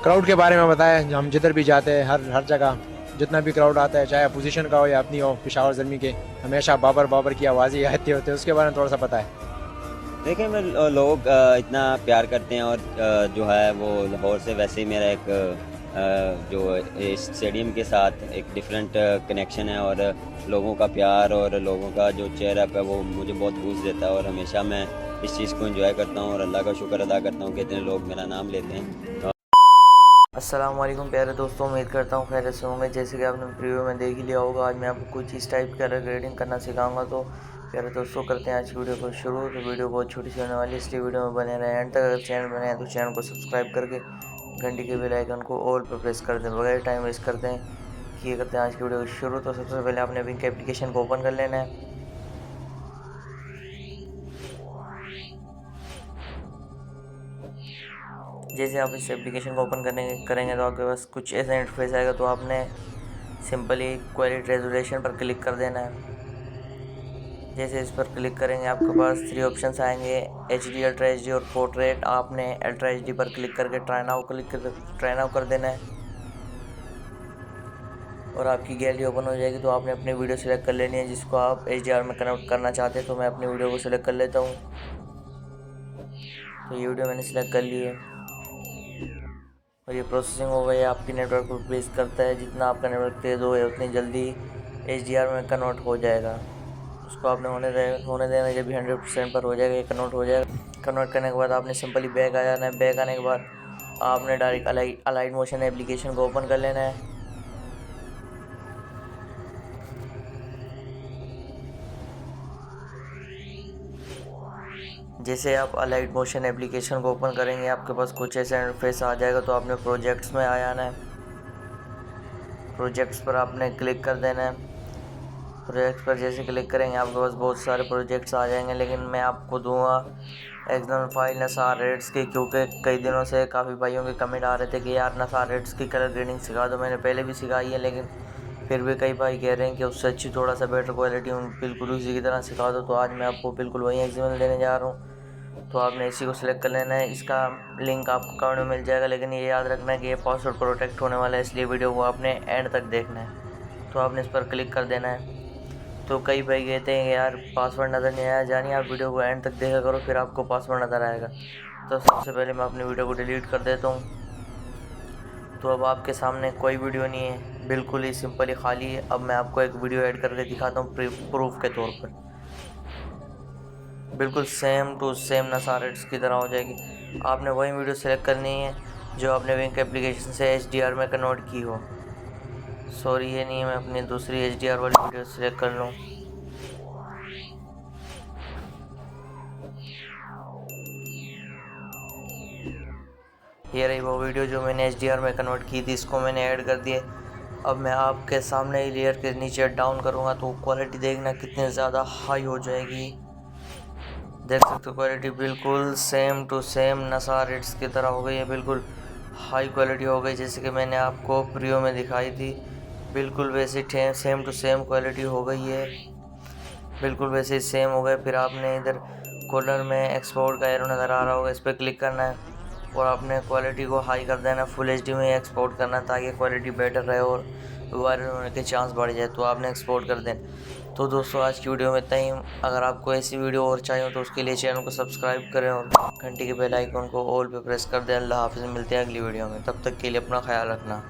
Crowd के बारे में बताएं। हम जिधर भी जाते हैं हर हर जगह जितना भी क्राउड आता है, चाहे अपोजिशन का हो या अपनी हो, पेशावर ज़र्मी के, हमेशा बाबर बाबर की आवाज़ ही आती होती है। उसके बारे में थोड़ा सा पता है। देखिए मैं लोग इतना प्यार करते हैं, और जो है वो लाहौर से वैसे ही मेरा एक जो इस स्टेडियम के साथ एक डिफरेंट कनेक्शन है। और लोगों का प्यार और लोगों का जो चेयरअप है वो मुझे बहुत बूस्ट देता है, और हमेशा मैं इस चीज़ को एंजॉय करता हूँ और अल्लाह का शुक्र अदा करता हूँ कि इतने लोग मेरा नाम लेते हैं। अस्सलाम वालेकुम प्यारे दोस्तों, उम्मीद करता हूँ खैरियत से होंगे। जैसे कि आपने प्रीव्यू में देख ही लिया होगा, आज मैं आपको कुछ इस टाइप का ग्रेडिंग करना सिखाऊंगा। तो प्यारे दोस्तों, करते हैं आज की वीडियो को शुरू। तो वीडियो बहुत छोटी सी होने वाली है, इसलिए वीडियो में बने रहें एंड तक। अगर चैनल बने हैं तो चैनल को सब्सक्राइब करके घंटी के बेल आइकन को ऑल पर प्रेस कर दें। बगैर टाइम वेस्ट करते हैं कि ये करते हैं आज की वीडियो को शुरू। तो सबसे पहले आपने विंक एप्लीकेशन को ओपन कर लेना है। जैसे आप इस एप्लीकेशन को ओपन करेंगे तो आपके पास कुछ ऐसा इंटरफेस आएगा। तो आपने सिंपली क्वालिटी रेजोल्यूशन पर क्लिक कर देना है। जैसे इस पर क्लिक करेंगे आपके पास 3 ऑप्शंस आएंगे, HD, अल्ट्रा HD और पोर्ट्रेट। आपने अल्ट्रा HD पर क्लिक करके ट्राई नाउ कर देना है और आपकी गैलरी ओपन हो जाएगी। तो आपने अपनी वीडियो सेलेक्ट कर लेनी है जिसको आप HDR में कन्वर्ट करना चाहते हैं। तो मैं अपनी वीडियो को सिलेक्ट कर लेता हूँ। तो ये वीडियो मैंने सेलेक्ट कर ली है और ये प्रोसेसिंग हो गई। आपकी नेटवर्क पर बेस करता है, जितना आपका नेटवर्क तेज़ हो उतनी जल्दी HDR में कन्वर्ट हो जाएगा। उसको आपने होने देना। जब भी 100% पर हो जाएगा ये कन्वर्ट हो जाएगा। कन्वर्ट करने के बाद आपने सिंपली बैक आ जाना है। बैक आने के बाद आपने डायरेक्ट अलाइट मोशन एप्लीकेशन को ओपन कर लेना है। जैसे आप अलाइट मोशन एप्लीकेशन को ओपन करेंगे आपके पास कुछ ऐसा इंटरफेस आ जाएगा। तो आपने प्रोजेक्ट्स में आ जाना है। प्रोजेक्ट्स पर आपने क्लिक कर देना है। प्रोजेक्ट्स पर जैसे क्लिक करेंगे आपके पास बहुत सारे प्रोजेक्ट्स आ जाएंगे, लेकिन मैं आपको दूंगा एक्सटर्नल फाइल नसार रेड्स की, क्योंकि कई दिनों से काफ़ी भाइयों के कमेंट आ रहे थे कि यार नसार रेड्स की कलर ग्रेडिंग सिखा दो। मैंने पहले भी सिखाई है, लेकिन फिर भी कई भाई कह रहे हैं कि उससे अच्छी थोड़ा सा बेटर क्वालिटी बिल्कुल उसी की तरह सिखा दो। तो आज मैं आपको बिल्कुल वही एग्जाम्पल देने जा रहा हूँ। तो आपने इसी को सिलेक्ट कर लेना है। इसका लिंक आपको अकाउंट में मिल जाएगा, लेकिन ये याद रखना है कि ये पासवर्ड प्रोटेक्ट होने वाला है, इसलिए वीडियो को आपने एंड तक देखना है। तो आपने इस पर क्लिक कर देना है। तो कई भाई कहते हैं कि यार पासवर्ड नज़र नहीं आया, जानिए आप वीडियो को एंड तक देखा करो, फिर आपको पासवर्ड नज़र आएगा। तो सबसे पहले मैं अपनी वीडियो को डिलीट कर देता हूँ। तो अब आपके सामने कोई वीडियो नहीं है, बिल्कुल ही सिंपली खाली है। अब मैं आपको एक वीडियो ऐड करके दिखाता हूँ प्रूफ के तौर पर। बिल्कुल सेम टू सेम नसारेट्स की तरह हो जाएगी। आपने वही वीडियो सेलेक्ट करनी है जो आपने विंक एप्लीकेशन से HDR में कन्वर्ट की हो। सॉरी ये नहीं है, मैं अपनी दूसरी HDR वाली वीडियो सेलेक्ट कर लूँ। ये रही वो वीडियो जो मैंने HDR में कन्वर्ट की थी, इसको मैंने ऐड कर दिए। अब मैं आपके सामने ही लेयर के नीचे डाउन करूँगा तो क्वालिटी देखना कितनी ज़्यादा हाई हो जाएगी। देख सकते हो क्वालिटी बिल्कुल सेम टू सेम नसार रेट्स की तरह हो गई है, बिल्कुल हाई क्वालिटी हो गई जैसे कि मैंने आपको प्रियो में दिखाई थी। बिल्कुल वैसे सेम टू सेम क्वालिटी हो गई है, बिल्कुल वैसे ही सेम हो गए। फिर आपने इधर कॉर्नर में एक्सपोर्ट का एरो नज़र आ रहा होगा, इस पर क्लिक करना है और आपने क्वालिटी को हाई कर देना। फुल HD में एक्सपोर्ट करना ताकि क्वालिटी बेटर रहे और वायरल होने के चांस बढ़ जाए। तो आपने एक्सपोर्ट कर देना। तो दोस्तों आज की वीडियो में इतना ही। अगर आपको ऐसी वीडियो और चाहिए तो उसके लिए चैनल को सब्सक्राइब करें और घंटी के बेल आइकन को ऑल पे प्रेस कर दें। अल्लाह हाफिज़, मिलते हैं अगली वीडियो में, तब तक के लिए अपना ख्याल रखना।